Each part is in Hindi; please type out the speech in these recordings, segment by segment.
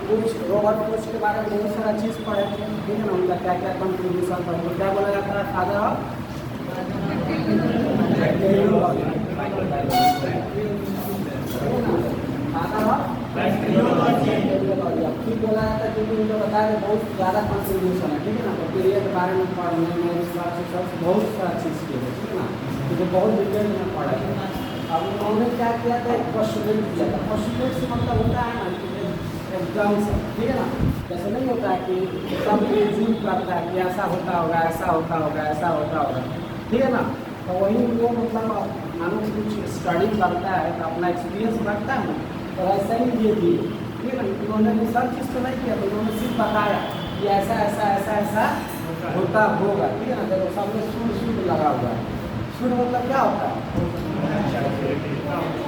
कुछ रॉबर्ट कोच के बारे में बहुत सारा चीज़ पढ़े, ठीक है ना, उनका क्या क्या कंट्रीब्यूशन था, तो क्या बोला जाता है father of bacteriology, father of bacteriology. फिर बोला जाता है क्योंकि उनको बताया कि बहुत ज़्यादा कंट्रीब्यूशन है, ठीक है ना, बैक्टीरिया के बारे में पढ़ने में हिसाब से सब बहुत सारा चीज़ किए थे, ठीक है ना, तो बहुत डिटेल में पढ़ा है। अब उन्होंने क्या किया था, एक पोस्टुलेट किया था। पोस्टुलेट से मतलब होता है ना एकदम से, ठीक है ना, जैसे नहीं होता है कि सब जूम करता है कि ऐसा होता होगा, ऐसा होता होगा, ऐसा होता होगा, ठीक है ना, तो वही वो मतलब मानो कुछ स्टडी करता है तो अपना एक्सपीरियंस रखता है ना, तो ऐसा ही ये भी, ठीक है ना, उन्होंने सब चीज़ तो नहीं किया, तो उन्होंने सिर्फ बताया कि ऐसा ऐसा ऐसा ऐसा होता होगा, ठीक है ना, देखो सामने सूर्य लगा हुआ है, सूर्य मतलब क्या होता है,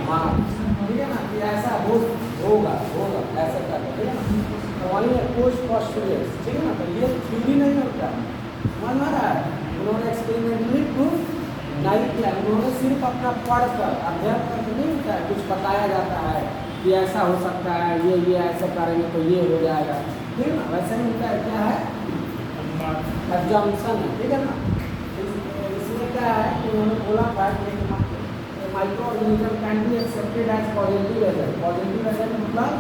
हाँ, ठीक है ना, कि ऐसा होगा ऐसा करके, ठीक है ना, तो वही है पोस्ट पोस्टुलेट्स, ठीक है ना, तो ये थ्योरी नहीं होता है, समझ में आ रहा है, उन्होंने एक्सपेरिमेंटली प्रूफ नहीं किया, उन्होंने सिर्फ अपना पढ़कर अध्ययन करके नहीं होता है, कुछ बताया जाता है कि ऐसा हो सकता है, ये ऐसे करेंगे तो ये हो जाएगा, ठीक है ना, वैसे नहीं होता है, क्या है एग्जाम्पशन है, ठीक है ना, इसमें क्या है कि उन्होंने बोला था कि microorganism can be accepted as positive agent. Positive agent मतलब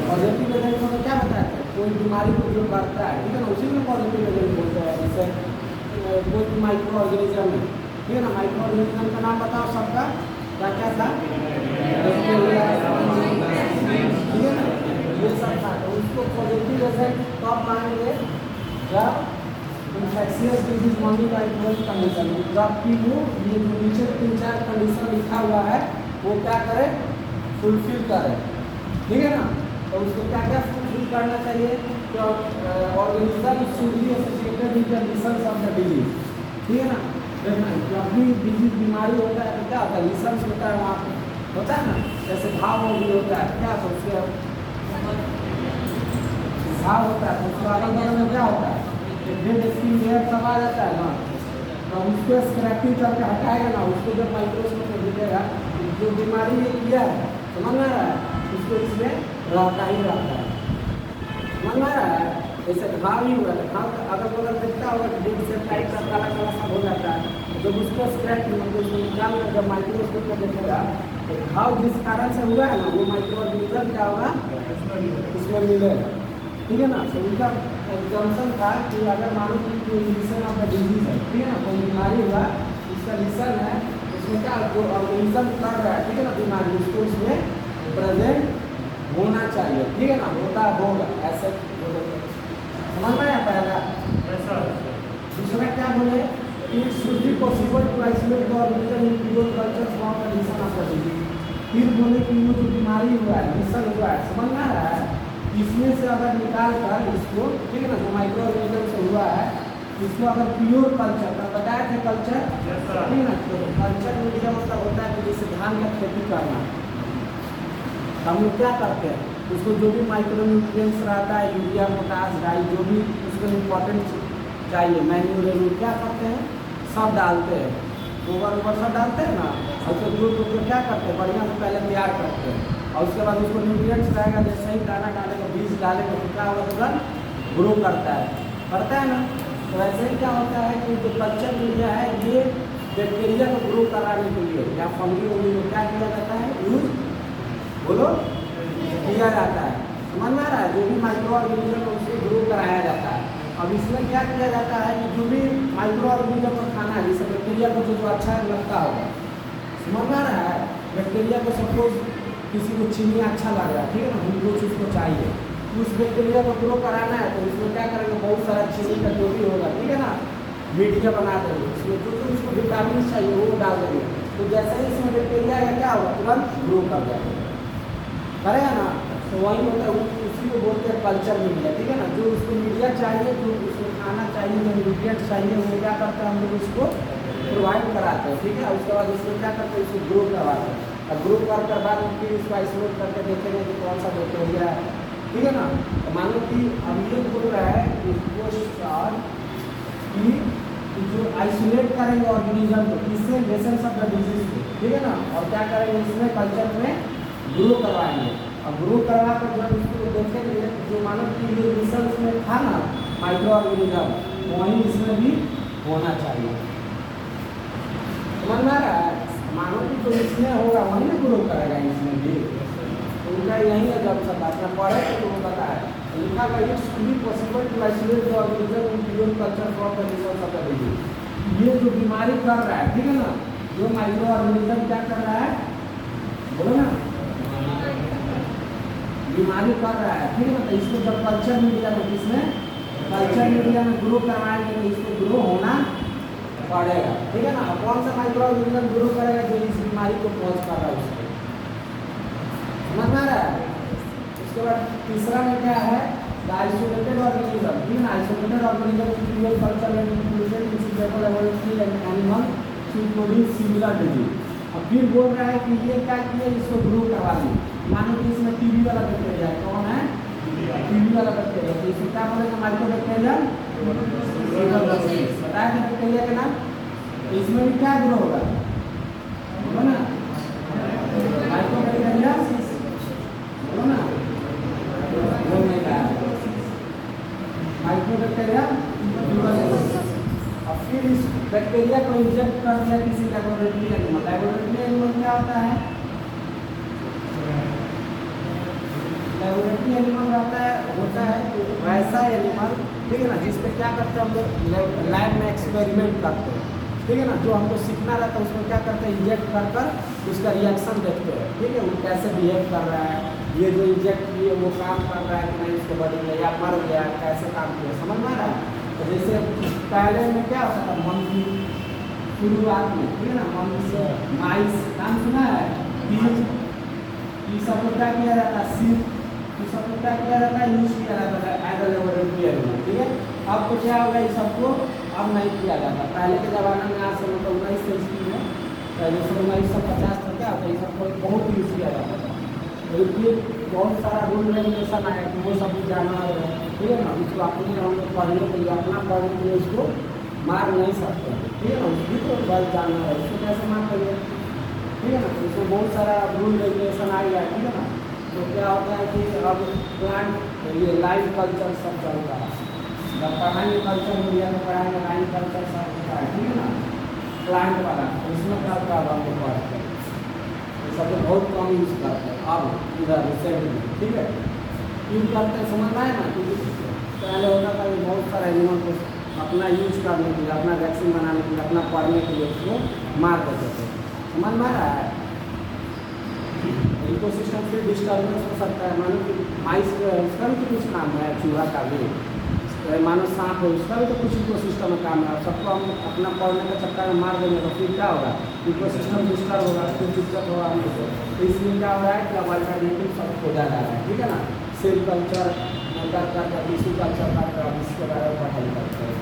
पॉजिटिव एजेंट मतलब क्या बताया था, कोई बीमारी को जो करता है, ठीक है ना, उसी में पॉजिटिव एजेंट बोलते हैं। जैसे कोई माइक्रो ऑर्गेनिज्म है, ठीक है ना, माइक्रो ऑर्गेनिज्म का नाम बताओ सबका, क्या क्या था, ठीक है ना, ये सब था, तो उसको पॉजिटिव एजेंट कब मानेंगे, जब इन्फेक्शियस डिजीज मॉनिटरिंग कंडीशन, जबकि वो ये जो नीचे 3-4 कंडीशन लिखा हुआ है वो क्या करे, फुलफिल करे, ठीक है ना, तो उसको क्या क्या फुलफिल करना चाहिए, तो organism should be associated with conditions of the disease, ठीक है ना, जब भी डिजीज बीमारी होता है तो क्या होता है, लिसन्स होता है, वहाँ पे होता है ना, जैसे घाव भी होता है, क्या तो उसके घाव होता है तो उसके अगल बगल में क्या होता है, डेड स्किन लेयर सब आ जाता है ना, तो उसको स्क्रैपिंग करके हटाएगा ना, उसको जब माइक्रोस्कोप में दिखेगा जो बीमारी ये किया है, समझ में आ रहा है, उसको इसमें रहता ही रहता है, समझ में आ रहा है, जैसे घाव ही हुआ है, घाव अगल बगल देखता होगा डेड से टाइप का काला काला सब हो जाता है, जब उसको स्क्रैपिंग मतलब उसको निकाल कर जब माइक्रोस्कोप में देखेगा तो घाव जिस कारण से हुआ है ना वो माइक्रो ऑर्गेनिज्म क्या होगा उसमें मिलेगा, ठीक है ना, तो उनका एग्जाम्पशन था कि अगर मानो कि कोई लिसन ऑफ द डिजीज है, ठीक है ना, कोई बीमारी हुआ उसका लिसन है, उसमें क्या जो ऑर्गेनिज्म कर रहा है, ठीक है ना, बीमारी उसको उसमें प्रेजेंट होना चाहिए, ठीक है ना, होता होगा ऐसे समझ में आता है। दूसरा क्या बोले, it should be possible to isolate the organism in pure culture from the lesion of the disease. फिर बोले कि वो जो बीमारी हुआ है, लिसन हुआ है, समझ में आ रहा है, इसमें से अगर निकाल कर इसको, ठीक है ना, जो माइक्रो ऑर्गेनिज्म से हुआ है इसको अगर प्योर कल्चर का बताया थे कल्चर, ठीक है ना, तो कल्चर में क्या मतलब होता है कि जैसे धान का खेती करना, हम लोग क्या करते हैं उसको जो भी माइक्रो न्यूट्रिएंट्स रहता है, यूरिया पोटास डाई जो भी उसको इम्पोर्टेंट चाहिए मैन्यूर क्या करते हैं सब डालते हैं, गोबर वोबर सब डालते हैं ना, और उसको दूध को क्या करते हैं बढ़िया से पहले तैयार करते हैं, और उसके बाद उसको न्यूट्रिएंट्स रहेगा, जैसे ही दाना डालेगा बीज डालेगा तो क्या होगा, तुरंत ग्रो करता है ना, तो ऐसे ही क्या होता है कि जो कल्चर मीडिया है ये बैक्टीरिया को ग्रो कराने के लिए या फंगी वंगी को क्या किया जाता है, यूज बोलो किया जाता है, समझ में आ रहा है, जो भी माइक्रो ऑर्गेनिज्म है उसको ग्रो कराया जाता है। अब इसमें क्या किया जाता है कि जो भी माइक्रो ऑर्गेनिज्म को खाना है, जैसे बैक्टीरिया को जो अच्छा लगता होगा, समझ में आ रहा है, बैक्टीरिया को सपोज किसी को चीनी अच्छा लग रहा है, ठीक है ना, ग्लूकोज उसको चाहिए, उस बैक्टीरिया को ग्रो कराना है तो उसमें क्या करेंगे, बहुत सारा चीनी का जो भी होगा, ठीक है ना, मीडिया बना देंगे, उसमें जो जो उसको विटामिन चाहिए वो डाल देंगे, तो जैसे ही इसमें बैक्टीरिया का क्या होगा, तुरंत ग्रो कर जाएगा, करेगा ना, तो वही होता है, उसी को बोलते हैं कल्चर मीडिया, ठीक है ना, जो उसको मीडिया चाहिए, जो उसको खाना चाहिए, जो न्यूट्रिएंट चाहिए वो क्या करते हैं हम लोग उसको प्रोवाइड कराते हैं, ठीक है, उसके बाद उसको क्या करते हैं, उसको ग्रो करवाते हैं, और ग्रो कर बाद फिर उसको आइसोलेट करके देखेंगे कि कौन सा बैक्टीरिया है, ठीक है ना, तो मान लो कि अब ये बोल रहा है कि जो आइसोलेट करेंगे ऑर्गेनिज्म को इससे लेसन ऑफ द डिजीज को, ठीक है ना, और क्या करेंगे इसमें कल्चर में ग्रो करवाएंगे, अब ग्रो करवा कर जब इसको देखेंगे जो मानव कि ये मिसल्स में था ना माइक्रो ऑर्गेनिज्म वहीं इसमें भी होना चाहिए। समझ में आ रहा है? मानव की जो इसमें होगा वहीं ना ग्रो करेगा इसमें भी। तो उनका यही है जब सब बात में पढ़े तो वो बताया लिखा का इट्स भी possible to isolate the organism in pure culture from the resource of the disease. ये जो बीमारी कर रहा है, ठीक है ना, जो माइक्रो ऑर्गेनिज्म क्या कर रहा है, बोलो ना, बीमारी कर रहा है, ठीक है ना। तो इसको जब कल्चर मीडिया में इसमें कल्चर मीडिया में ग्रो करवाएंगे तो इसको ग्रो होना पड़ेगा, ठीक है ना। कौन सा माइक्रो ऑर्गेनिज्म ग्रो करेगा जो इस बीमारी को कॉज कर रहा है उसको, समझ में आ रहा है? उसके बाद तीसरा में क्या है, द आइसोलेटेड ऑर्गेनिज्म, ठीक है ना। Isolated organism real culture and included in simple laboratory and animal to produce similar disease. अब फिर बोल रहा है कि ये क्या किया, इसको ग्रो करवा ली। मानो कि इसमें टीबी वाला बैक्टीरिया है, कौन है, टीबी वाला बैक्टीरिया, तो इसको क्या बोलेंगे, माइक्रोबैक्टीरिया, बताया था बैक्टीरिया के नाम। तो इसमें भी क्या ग्रो होगा, बोलो ना, माइक्रोबैक्टीरिया, बोलो ना, बोलने का माइक्रोबैक्टीरिया। अब फिर इस बैक्टीरिया को इंजेक्ट कर दिया किसी लेबोरेटरी एनिमल। लेबोरेटरी एनिमल क्या होता है, लेबोरेटरी एनिमल होता है वैसा एनिमल, ठीक है ना, जिसपे क्या करते हैं हम लोग लैब में एक्सपेरिमेंट करते हैं, ठीक है ना। जो हमको सीखना रहता है उसमें क्या करते हैं, इंजेक्ट कर कर उसका रिएक्शन देखते हैं, ठीक है, वो कैसे बिहेव कर रहा है, ये जो इंजेक्ट किए वो काम कर रहा है कि नहीं उसके बॉडी में, या मर गया, कैसे काम किया, समझ में आ रहा है। तो जैसे पहले में क्या होता था, मंकी शुरुआत में, ठीक है ना, मंकी माइस नाम सुना है, ये सब को क्या किया जाता है, सीप, ये सब को क्या किया जाता है, यूज किया जाता है एज अ लेबोरेटरी एनिमल, ठीक है। अब तो क्या होगा, इस सबको अब नहीं किया जाता। पहले के ज़माने में आज से मतलब 1900 में, पहले से 1950 तक क्या होता है, ये सब को बहुत यूज किया जाता था। तो इसलिए बहुत सारा रूल रेगुलेशन आया कि वो सब जाना है, ठीक है ना। उसको अपने हम लोग पढ़ने के लिए, अपना पढ़ने के लिए उसको मार नहीं सकते, ठीक है ना, उसकी तो बस जाना है, उसको कैसे मार करिए, ठीक है ना। तो इसमें बहुत सारा रूल रेगुलेशन आ गया, ठीक है ना। तो क्या होता है कि अब प्लांट ये लाइव कल्चर सब चलता है, जब पढ़ाएंगे कल्चर मीडिया में पढ़ाएंगे लाइव कल्चर सब होता है, ठीक है ना, प्लांट वाला। तो इसमें क्या होता है हम लोग पढ़ते हैं, ये सब तो बहुत कम यूज करते हैं अब इधर रिसेंट में, ठीक है, यूज करते हैं, समझ में आए ना। क्योंकि पहले होता था कि बहुत सारे एनिमल को अपना यूज करने के लिए, अपना वैक्सीन बनाने के लिए, अपना पढ़ने के लिए उसको मार देते थे, समझ में आ रहा है। इकोसिस्टम फिर डिस्टर्बेंस हो सकता है, मानो कि माइस उसका भी तो कुछ नाम है, चूहा का भी, मानो सांप है उसका भी तो कुछ इकोसिस्टम में काम है। सबको हम अपना पढ़ने के चक्कर में मार देंगे तो फिर क्या होगा, इकोसिस्टम डिस्टर्ब होगा, फिर दिक्कत होगा हम लोग को। तो इसलिए क्या हो रहा है कि अब अल्टरनेटिव सब खोजा जा रहा है, ठीक है ना। सेल कल्चर कर टिश्यू कल्चर कर, अब इसके बारे में पढ़ाई करते हैं,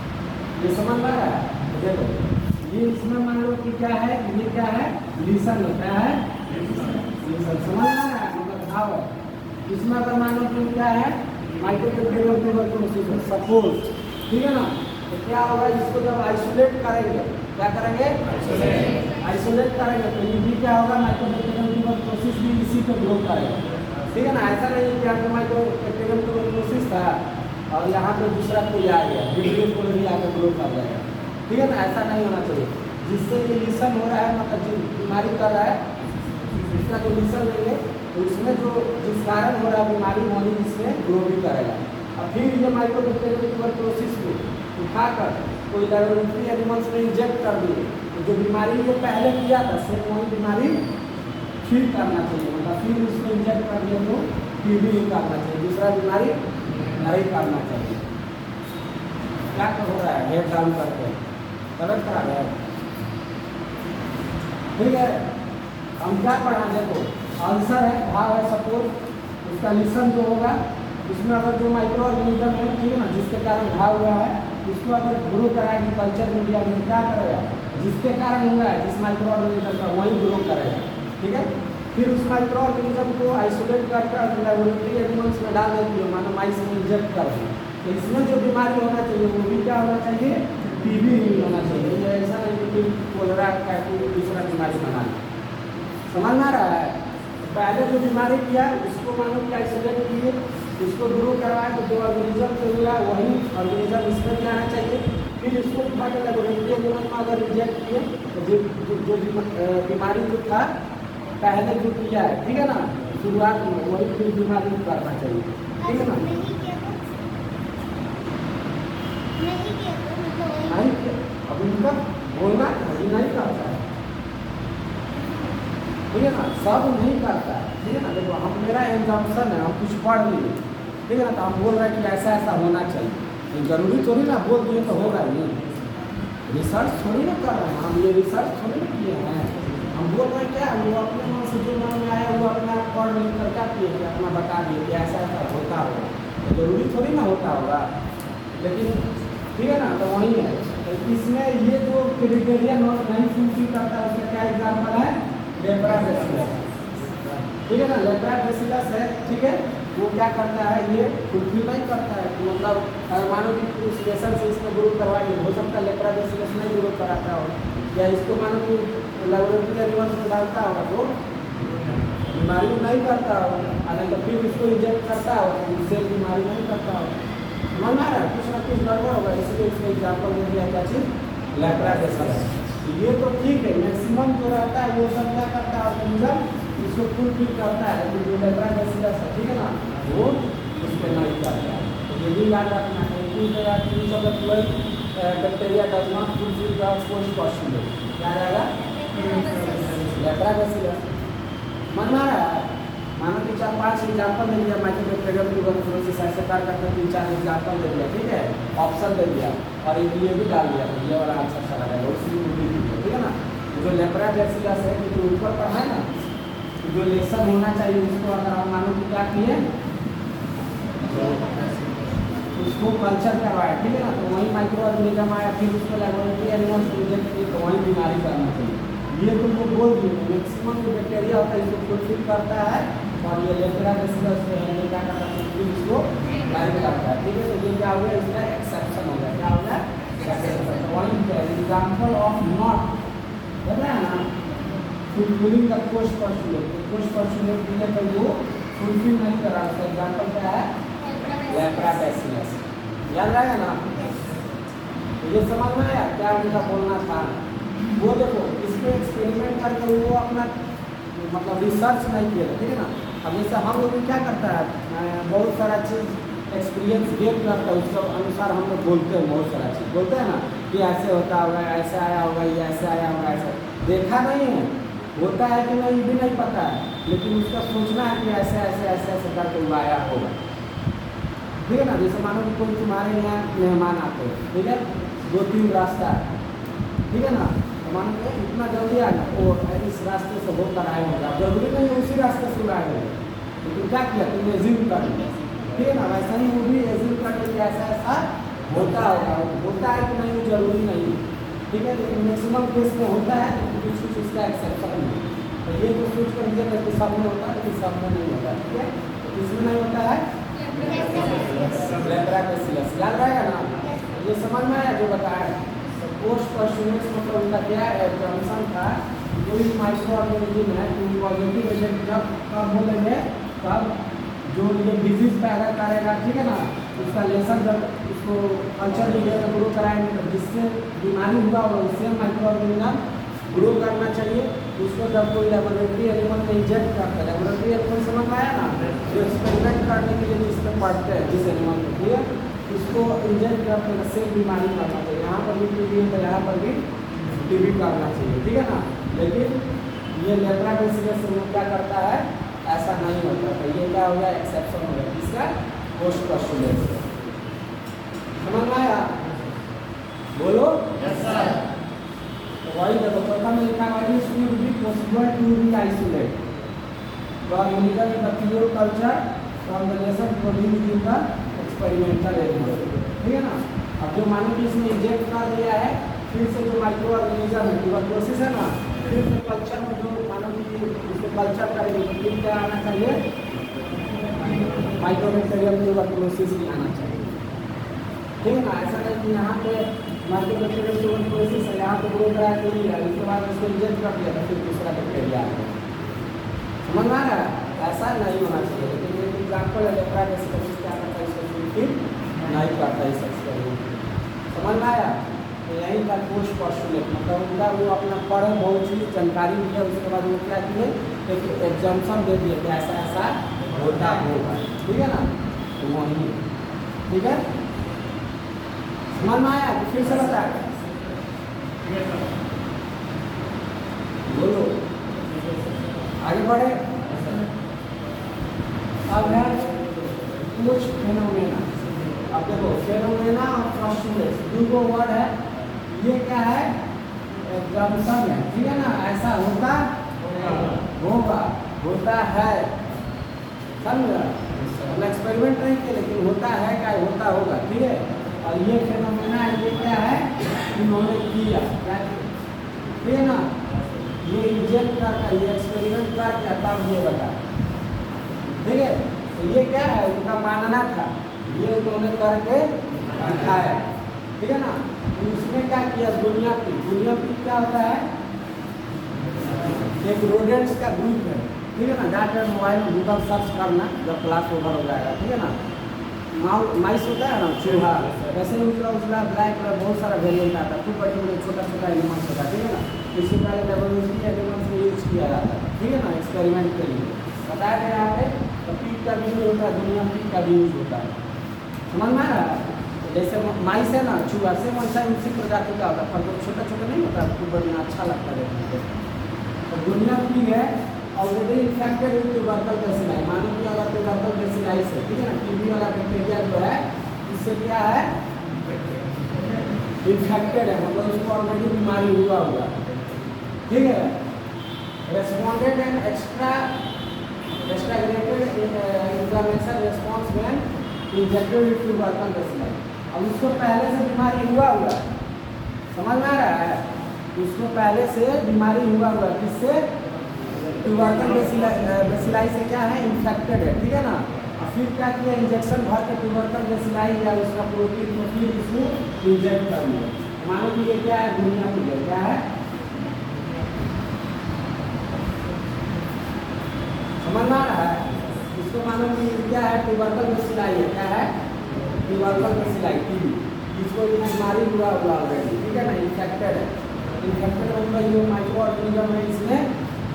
ये समझ में आ रहा है। देखो ये इसमें मान लो कि क्या है, ये क्या है, लिसन होता है, लिसन समझ में आ रहा है, मतलब भाव है। इसमें अगर मान लो कि क्या है, माइक्रोबैक्टीरियल सपोज, ठीक है ना। तो क्या होगा, इसको जब आइसोलेट करेंगे, क्या करेंगे, आइसोलेट करेंगे, तो ये भी क्या होगा, माइक्रोबैक्टीरियल ट्यूबरकुलोसिस भी इसी पे ग्रो करेगा, ठीक है ना। ऐसा नहीं कि यहाँ पे माइक्रोबैक्टीरियल ट्यूबरकुलोसिस था और यहाँ पे दूसरा कोई आ गया, विब्रियो कोलोनी आकर ग्रो कर जाएगा, ठीक है ना, ऐसा नहीं होना चाहिए। जिससे ये लिसन हो रहा है, मतलब जो बीमारी कर रहा है, इसका जो लिसन लेंगे तो इसमें जो जिस कारण हो रहा है बीमारी वही इसमें ग्रो भी करेगा। और फिर ये माइक्रोबैक्टीरियल ट्यूबरकुलोसिस को उठाकर कोई लेबोरेटरी एनिमल्स में इंजेक्ट कर दिए, तो जो बीमारी ये पहले किया था सिर्फ वही बीमारी फिर करना चाहिए, मतलब फिर उसको इंजेक्ट कर दिया तो फिर भी नहीं करना चाहिए, दूसरा बीमारी नहीं करना चाहिए। क्या हो रहा है, हेड डाउन करके गलत करा गया, ठीक है। हम क्या पढ़ा, देखो आंसर है, भाव है, सपोज उसका लिसन जो होगा उसमें अगर जो माइक्रो ऑर्गेनिज्म है, ठीक है ना, जिसके कारण घाव हुआ है, उसको अगर ग्रो कराएगी कल्चर मीडिया में, क्या करेगा, जिसके कारण हुआ है, जिस माइक्रो ऑर्गेनिज्म का वही ग्रो करेगा, ठीक है। फिर उस माइक्रो ऑर्गेनिज्म को आइसोलेट कर लेबोरेटरी एनिमल्स में डाल देती है, मानो माइस में इंजेक्ट कर दी, तो इसमें जो बीमारी होना चाहिए वो भी क्या होना चाहिए, टीबी नहीं होना चाहिए। ये ऐसा नहीं कि कोलरा का दूसरा बीमारी बना, समझ में आ रहा है। पहले जो बीमारी किया उसको मानो कि आइसोलेट किए, उसको ग्रो करवाए, तो जो ऑर्गेनिज्म जो हुआ वही ऑर्गेनिज्म इसमें भी आना चाहिए। फिर इसको उठा के लेबोरेटरी एलिमेंट में अगर रिजेक्ट किए तो जो बीमारी जो था पहले जो किया है, ठीक है ना, शुरुआत में वही फिर बीमारी करना चाहिए, ठीक है ना। नहीं किया अब उनका बोलना अभी नहीं करता है, ठीक है ना, सब नहीं करता है, ठीक है ना। देखो हम मेरा एग्जाम्पशन है, हम कुछ पढ़ लिए, ठीक है ना, तो हम बोल रहे हैं कि ऐसा ऐसा होना चाहिए, जरूरी थोड़ी ना बोल दिए तो होगा नहीं, रिसर्च थोड़ी ना कर रहे हैं हम, ये रिसर्च थोड़ी ना किए हैं, हम बोल रहे हैं क्या, वो अपने मन से जो मन में आया वो अपने आप पढ़ लिख कर क्या किए कि अपना बता दिए कि ऐसा ऐसा होता होगा, तो जरूरी थोड़ी ना होता होगा, लेकिन ठीक है ना। तो वही है, तो इसमें ये जो क्राइटेरिया नहीं फुलफिल करता है उसका क्या एग्जाम्पल है, लेप्राबेसिलस, ठीक है ना, लेप्राबेसिलस है, ठीक है, वो क्या करता है, ये फुलफिल नहीं करता है, मतलब मानो कि उस लेसन से इसमें ग्रोथ करवाएंगे, हो सकता है लेप्राबेसिलस नहीं ग्रोथ कराता हो, या इसको मानो कि लेबोरेटरी एनिमल्स में डालता होगा तो बीमारी नहीं करता हो, नहीं तो फिर इसको इंजेक्ट करता हो तो उससे बीमारी नहीं करता हो, समझ में आ रहा है, कुछ ना कुछ गड़बड़ होगा, इसलिए इसमें एग्जाम्पल दे दिया क्या चीज़, लेप्राबेसिलस। ये तो ठीक है, मैक्सिमम जो रहता है वो सब क्या करता है ऑर्गेनिज्म इसको फुलफिल करता है, लेकिन जो लेप्राबेसिलस है, ठीक है ना, वो उस पर नहीं करता है, तो ये भी याद रखना है कि bacteria does not fulfil the first postulate, क्या रहेगा, लेप्राबेसिलस। मन में आ रहा है, मानो कि 4-5 एग्जाम्पल दे दिया, माइक्रोबैक्टीरियम ट्यूबरकुलोसिस ऐसे करके 3-4 एग्जाम्पल दे दिया, ठीक है, ऑप्शन दे दिया, और ये भी डाल दिया, तो ये वाला आंसर चला जाएगा, उसी में ठीक है ना। जो लेप्राबेसिलस है कि जो ऊपर पर है ना, जो लेसन होना चाहिए उसको अगर हम मानो कि क्या किए, उसको कल्चर करवाया, ठीक है ना, तो वही माइक्रो ऑर्गेनिज्म आया, फिर उसको लेबोरेटरी एनिमल्स रिजेक्ट किए तो वही बीमारी करना चाहिए। ये तुमको बोल दिए, मैक्सिमम जो बैक्टीरिया होता है इसको फुलफिल करता है, और ये लेप्राबेसिलस जो है ये क्या करता है, इसको लाइक करता है, ठीक है। तो ये क्या हो गया, इसका एक्सेप्शन हो गया, क्या हो गया, एक्सेप्शन। वही एग्जाम्पल ऑफ नॉट बता है ना, fulfilling the post postulate, post postulate दिए तो वो फुलफिल नहीं करा, उसका एग्जाम्पल क्या है, लेप्राबेसिलस, याद रहेगा ना। तो ये समझ में आया क्या उनका बोलना था, वो देखो इसमें एक्सपेरिमेंट करके वो अपना मतलब रिसर्च नहीं किया, ठीक है ना। अब जैसे हम लोग क्या करता है, बहुत सारा चीज़ एक्सपीरियंस गेन करता है, उसके अनुसार हम लोग बोलते हैं, बहुत सारा चीज़ बोलते हैं ना कि ऐसे होता होगा, ऐसे आया होगा, ये ऐसे आया होगा, ऐसा देखा नहीं है, होता है कि नहीं भी नहीं पता है, लेकिन उसका सोचना है कि ऐसे ऐसे ऐसे ऐसे करके वो आया होगा, ठीक है ना। जैसे मानो कि कोई तुम्हारे यहाँ मेहमान आते हैं, ठीक है, 2-3 रास्ता है, ठीक है ना, तो मानो कि इतना जल्दी आना और इस रास्ते से होकर आए होगा, जरूरी नहीं उसी रास्ते से आए होगा, लेकिन क्या किया तुमने एज्यूम कर लिया, ठीक है ना। वैसा ही वो भी एज्यूम कर लिया ऐसा ऐसा होता होगा, होता है कि नहीं वो जरूरी नहीं, ठीक है, लेकिन मैक्सिमम केस में होता है, लेकिन कुछ कुछ इसका एक्सेप्शन नहीं। तो ये जो सोच कर मुझे कि सब में होता है, लेकिन सब में नहीं होता है, ठीक है। तो इसमें नहीं होता है लेप्राबेसिलस, याद रहेगा ना, ये समझ में आया जो बताया। पोस्ट पोस्टुलेट मतलब उनका क्या एग्जाम्पशन था, कोई माइक्रो ऑर्गेनिज्म है कि पॉजिटिव एजेंट जब कब बोलेंगे तब जो ये डिजीज पैदा करेगा, ठीक है ना, उसका लेसन जब उसको कल्चर मीडिया में ग्रो कराएंगे तो जिससे बीमारी हुआ होगा उससे माइक्रो ऑर्गेनिज्म ग्रो करना चाहिए। उसको जब कोई लेबोरेटरी एनिमल में इंजेक्ट करता है, लेबोरेटरी एनिमल समझ में आया ना, जो एक्सपेरिमेंट करने के लिए जिसमें पढ़ते हैं जिस एनिमल में, ठीक है, उसको इंजेक्ट करके से बीमारी करना चाहिए, यहाँ पर भी टीबी है तो यहाँ पर भी टीबी करना चाहिए, ठीक है ना। लेकिन ये लेप्राबेसिलस से वो क्या करता है, ऐसा नहीं होता, तो ये क्या हो गया, एक्सेप्शन हो गया, इसका पोस्ट पोस्टुलेट से। समझ में आया, बोलो यस सर। तो वही देखो प्रथम लिखा हुआ है should be possible to be isolate from legal bacterial culture from the lesion produced in the experimental animal, ठीक है ना। अब जो मानो कि इसमें इंजेक्ट कर दिया है, फिर से जो माइक्रो ऑर्गेनिज्म है ट्यूबरकुलोसिस है ना, फिर से कल्चर में जो मानो कि उसको कल्चर करेंगे तो फिर क्या आना चाहिए, माइक्रोबैक्टीरियम ट्यूबरकुलोसिस ही आना चाहिए, ठीक है ना। ऐसा नहीं कि यहाँ पे माइक्रोबैक्टीरियम ट्यूबरकुलोसिस है, यहाँ पे ग्रो कराया तो नहीं है, उसके बाद उसको इंजेक्ट कर दिया तो फिर दूसरा बैक्टीरिया आ गया, समझ में आ रहा है? ऐसा नहीं होना चाहिए। लेकिन एक एग्जाम्पल है, क्या करता है इसको फिर नहीं करता है इस एक्सपेरिमेंट। समझ में आया? तो यही था पोस्ट पोस्टुलेट, मतलब उनका वो अपना पढ़े बहुत चीज़ जानकारी दिया, उसके बाद वो क्या किए, एक एग्जाम्पल दे दिए कि ऐसा ऐसा होता होगा। ठीक है ना? तो वही ठीक है, समझ में आया? फिर से बता बोलो, आगे बढ़े। अब है कुछ फेनोमेना। अब देखो फेनोमेना और पोस्टुलेट दो वर्ड है, ये क्या है, एग्जाम्पल है। ठीक है ना? ऐसा होता होगा, होता है, समझा? हम एक्सपेरिमेंट नहीं किए, लेकिन होता है क्या, होता होगा। ठीक है? और ये फेनोमेना ये क्या है, इन्होंने किया, ठीक है ना? ये इंजेक्ट करता, ये एक्सपेरिमेंट करके तब ये बता, ठीक है? तो ये क्या है, उनका मानना था, ये उन्होंने करके दिखाया, ठीक है ना? तो उसमें क्या किया, दुनिया की क्या होता है, एक रोडेंट्स का ग्रुप है। ठीक है ना? जाकर मोबाइल में गूगल सर्च करना जब क्लास ओवर हो जाएगा। ठीक है ना? माइस होता है ना, चूहा, वैसे उजला उजला ब्लैक कलर बहुत सारा वेरिएंट आता है, खूब बड़े बड़े छोटा छोटा एनिमल्स होता है। ठीक है ना? इससे पहले लेबोरेटरी एनिमल्स में यूज किया जाता है। ठीक है ना? एक्सपेरिमेंट के लिए बताया गया यहाँ पे। तो पीक का भी यूज होता है, दुनिया पीक का भी यूज होता है। समझ में आ रहा है? जैसे माइस है ना, चूहा से वैसा उसी प्रजाति का होता है, पर वो छोटा छोटा नहीं होता, खूब बढ़िया अच्छा लगता है देखने को। तो दुनिया पीक है already infected with tubercle bacilli, मानो कि अगर ट्यूबरकल बेसिलाई से, ठीक है ना, टीबी वाला बैक्टीरिया जो है इससे क्या है, इन्फेक्टेड है, मतलब उसको ऑलरेडी बीमारी हुआ हुआ। ठीक है? Responded and exaggerated inflammation response when injected with tubercle bacilli. अब उसको पहले से बीमारी हुआ हुआ, समझ में आ रहा है? उसको पहले से बीमारी हुआ हुआ, किससे, ट्यूबरकल बेसिलाई से क्या है, इन्फेक्टेड है। ठीक है ना? और फिर क्या किया, इंजेक्शन भर के ट्यूबरकल बेसिलाई या उसका प्रोटीन को फिर इसको इंजेक्ट कर दिया। मानो कि ये क्या है, दुनिया की है, क्या है, समझ में आ रहा है? इसको मानो कि क्या है, ट्यूबरकल बेसिलाई है, क्या है, ट्यूबरकल बेसिलाई, टीबी, इसको बीमारी हुआ हुआ ऑलरेडी। ठीक है ना? इन्फेक्टेड है, इन्फेक्टेड मतलब ये माइक्रो ऑर्गेनिज्म है इसमें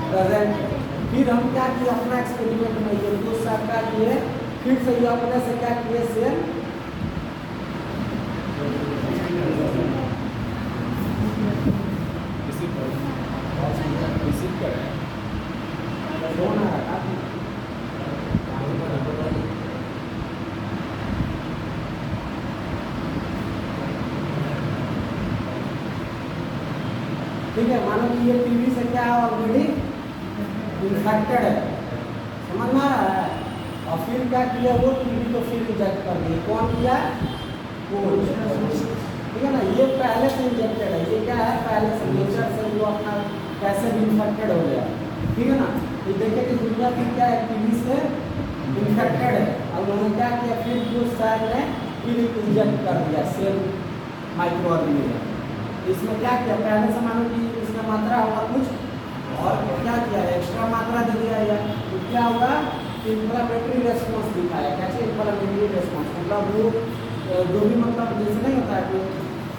प्रेजेंट। फिर हम क्या किए, अपना एक्सपेरिमेंट में ये कुछ सब क्या किए, फिर से ये अपने से क्या किए, सेम ठीक है, मानो कि ये टीबी से क्या है, ऑलरेडी इन्फेक्टेड है, समझ में आ रहा है? और फिर क्या किया, वो टीबी को फिर इंजेक्ट कर दिया, कौन किया, कोच। ठीक है ना? ये पहले से इंजेक्टेड है, ये क्या है, पहले से नेचर से वो अपना कैसे भी इन्फेक्टेड हो गया। ठीक है ना? ये देखिए कि दुनिया की क्या है, टीबी से इन्फेक्टेड है, और उन्होंने क्या किया, फिर कुछ साइड में फिर इंजेक्ट कर दिया सेम माइक्रो ऑर्गेनिज्म। इसमें क्या किया, पहले से मानो कि इसमें मात्रा होगा कुछ और क्या किया, एक्स्ट्रा मात्रा दे दिया या तो क्या होगा, इन्फ्लेमेटरी रेस्पॉन्स दिखाया। कैसे इन्फ्लेमेटरी रेस्पॉन्स, मतलब वो जो भी मतलब जैसे नहीं होता है कि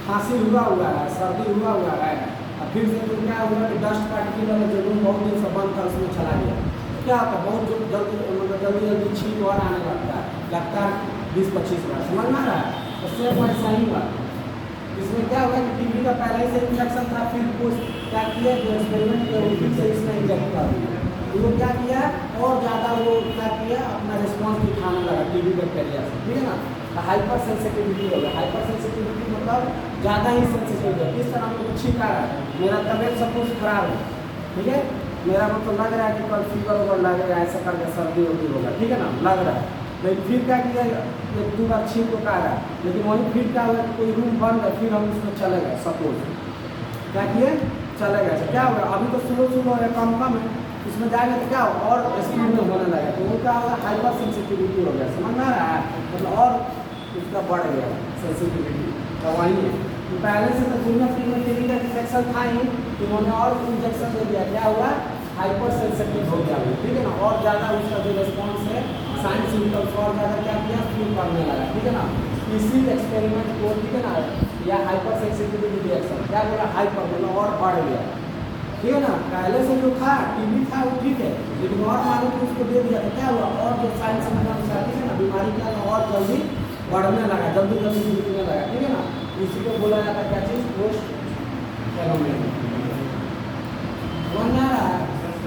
खांसी हुआ है, सर्दी हुआ है, और फिर से तो क्या हुआ कि डस्ट पार्टिकल वाला जरूर बहुत दिन से बंद था, उसमें चला गया, क्या होता है, बहुत जल्दी मतलब जल्दी छींक और आने लगता है 20-25 बार। समझ में आ रहा है? तो सिर्फ ऐसा ही हुआ। इसमें क्या होगा कि टीबी का पहले से इन्फेक्शन था, फिर कुछ क्या किया, जो एक्सपेरिमेंट किया वो फिर से इसमें इंजेक्ट कर दिया, वो क्या किया, और ज़्यादा वो क्या किया, अपना रिस्पॉन्स दिखाने लगा टीबी बैक्टीरिया से। ठीक है ना? तो हाइपर सेंसिटिविटी हो गया। हाइपर सेंसिटिविटी मतलब ज़्यादा ही सेंसिटिव है। किस तरह मुझे छींक आ रहा है, मेरा तबियत सपोज खराब है, ठीक है, मेरा मतलब लग रहा है कि कल फीवर वगैरह लग रहा है, ऐसा करके सर्दी वर्दी होगा। ठीक है ना? लग रहा है, लेकिन फिर क्या किया, एक 2 बार छींक को आ रहा है, लेकिन वहीं फिर क्या हुआ, कोई रूम बंद है, फिर हम उसमें चले गए, सपोज क्या किए, चले गए, तो क्या होगा, अभी तो स्लो है, कम है, इसमें जाएगा तो क्या होगा, और स्पीड में होने लगा, तो वो क्या होगा, हाइपर सेंसिटिविटी हो गया। समझ में आ रहा है? मतलब और उसका बढ़ गया सेंसिटिविटी। तो वही है कि पहले से तो दुनिया में टीबी का इंफेक्शन था ही, उन्होंने और इंजेक्शन दे दिया, क्या हुआ, हाइपर सेंसिटिव हो गया। ठीक है ना? और ज़्यादा उसका जो रिस्पॉन्स है साइन सिम्टम्स और ज़्यादा क्या किया फील करने लगा, ठीक है ना। इसी एक्सपेरिमेंट को, ठीक है ना, या हाइपर सेंसिटिविटी रिएक्शन क्या बोला, हाइपर मतलब और बढ़ गया, ठीक है ना। पहले से जो था टीबी था वो ठीक है, लेकिन और मालूम कि उसको दे दिया तो क्या हुआ, और जो साइन सिम्टम्स आती है ना बीमारी का और जल्दी बढ़ने लगा, जल्दी जल्दी दिखने लगा, ठीक है ना। इसी को बोला जाता है क्या चीज़, पोस्ट फेनोमेना। समझ में आ रहा है।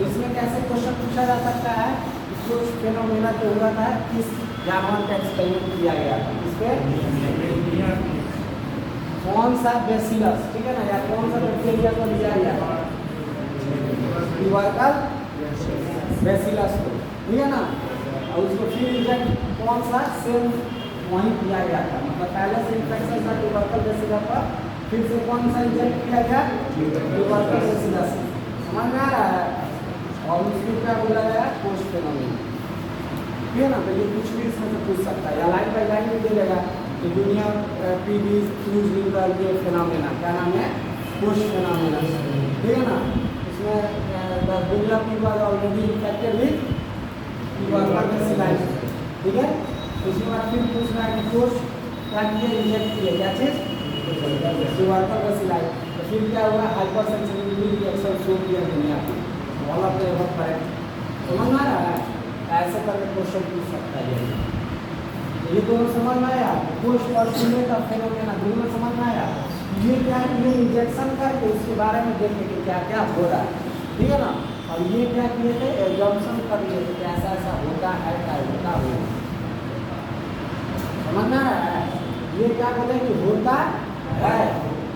इसमें कैसे क्वेश्चन पूछा जा सकता है, पोस्ट फेनोमेना जो हुआ था किस जानवर का एक्सपेरिमेंट किया गया था, इस पे कौन सा बेसिलस, ठीक है ना, या कौन सा बैक्टीरिया को लिया गया था, ट्यूबरकल बेसिलस को, ठीक है ना। और उसको फिर इंजेक्ट कौन सा सेम वहीं किया गया था, मतलब पहले से इन्फेक्शन था ट्यूबरकल बेसिलस पर, फिर से कौन सा इंजेक्ट किया गया, ट्यूबरकल बेसिलस। समझ में आ रहा है। और उसको क्या बोला गया, पोस्ट फेनोमेना, ठीक है ना। तो ये कुछ भी इसमें से पूछ सकता है, या लाइन बाई लाइन भी दे देगा कि दुनिया टीबी फ्लूज का ये फेनोमेना क्या नाम है, पोस्ट फेनोमेना, ठीक है ना। इसमें दुनिया people already infected with tubercle bacillus, ठीक है। उसके बाद फिर पूछना है कि पोस्ट क्या किए, इंजेक्ट किए क्या चीज़, ट्यूबरकल बेसिलस। तो फिर क्या हुआ, हाइपर सेंसिटिविटी रिएक्शन शो किया दुनिया की, all of the above correct. समझ में आ रहा है। ऐसे करके क्वेश्चन पूछ सकता है, ये दोनों समझ में आया, पोस्ट और सीमेंट ऑफ फेनोमेना दोनों समझ में आया। ये क्या है, ये इंजेक्शन करके उसके बारे में देखने के क्या क्या हो रहा है, ठीक है ना। और ये क्या किए थे, एग्जाम्पशन कर लिए थे कि ऐसा ऐसा होता है, क्या होता है, समझ में आ रहा है। ये क्या बोले कि होता है,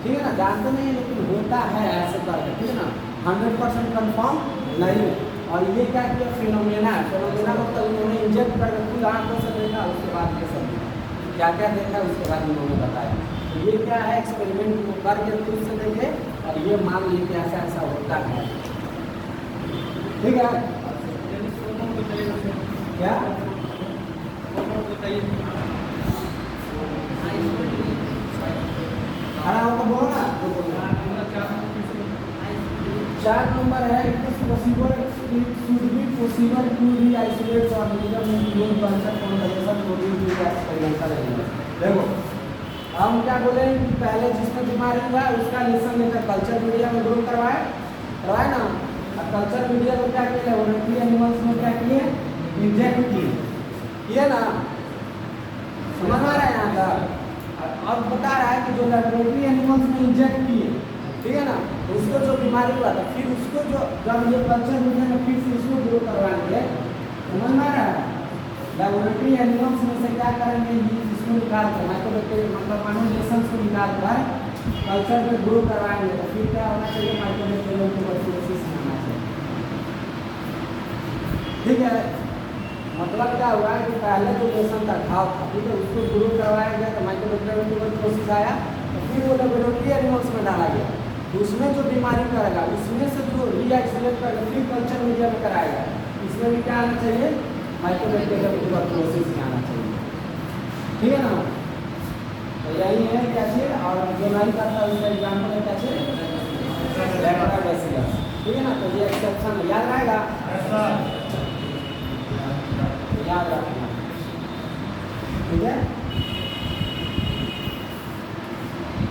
ठीक है ना, जानते नहीं है लेकिन होता है ऐसे करके, ठीक है ना, 100% कंफर्म नहीं। और ये क्या किया, फेनोमेना है, फेनोमेना मतलब इन्होंने इंजेक्ट करके खुद आंखों से देखा, उसके बाद ये सब क्या क्या देखा उसके बाद इन्होंने बताया। तो ये क्या है, एक्सपेरिमेंट को करके खुद से देखे और ये मान लिए कि ऐसा ऐसा होता है, ठीक है। क्या खड़ा होकर बोलो ना, 4 नंबर है, it is possible, it should be possible to re isolate organism in human culture conversation produce to experimental animals. देखो हम क्या बोले कि पहले जिसमें बीमारी हुआ उसका लेसन लेकर कल्चर मीडिया में ग्रो करवाए ना। अब कल्चर मीडिया को क्या किया, लेबोरेटरी एनिमल्स में क्या किए, इंजेक्ट किए ना। समझ आ रहा है यहाँ का। अब बता रहा है कि जो लेबोरेटरी एनिमल्स में इंजेक्ट किए, ठीक है ना, तो उसको जो बीमारी हुआ था फिर उसको जो जब ये कल्चर मीडिया में फिर से इसको ग्रो करवाएंगे, समझ में आ रहा है। लेबोरेटरी एनिमल्स में से क्या करेंगे, इसको निकाल कर माइक्रोबैक्टीरिया मतलब माइक्रोबैक्टीरियम को निकाल कर कल्चर में ग्रो करवाएंगे, तो फिर क्या होना चाहिए, माइक्रोबैक्टीरियम ट्यूबरकुलोसिस होना चाहिए, ठीक है। मतलब क्या हुआ है कि पहले जो लेसन का घाव था, ठीक है, उसको ग्रो करवाया गया तो माइक्रोबैक्टीरियम ट्यूबरकुलोसिस आया, तो फिर वो लेबोरेटरी एनिमल्स में डाला गया, तो उसमें जो बीमारी करेगा उसमें से जो रीआइसोलेट करके फिर कल्चर मीडिया में कराएगा, इसमें भी क्या आना चाहिए, माइक्रोबैक्टीरियम ट्यूबरकुलोसिस आना चाहिए, ठीक है ना। तो यही है क्या चीज। और जो नहीं करता उसका एग्जाम्पल है क्या चीज, लेप्टोबैसिलस, ठीक है ना। तो ये एक्सेप्शन याद रहेगा।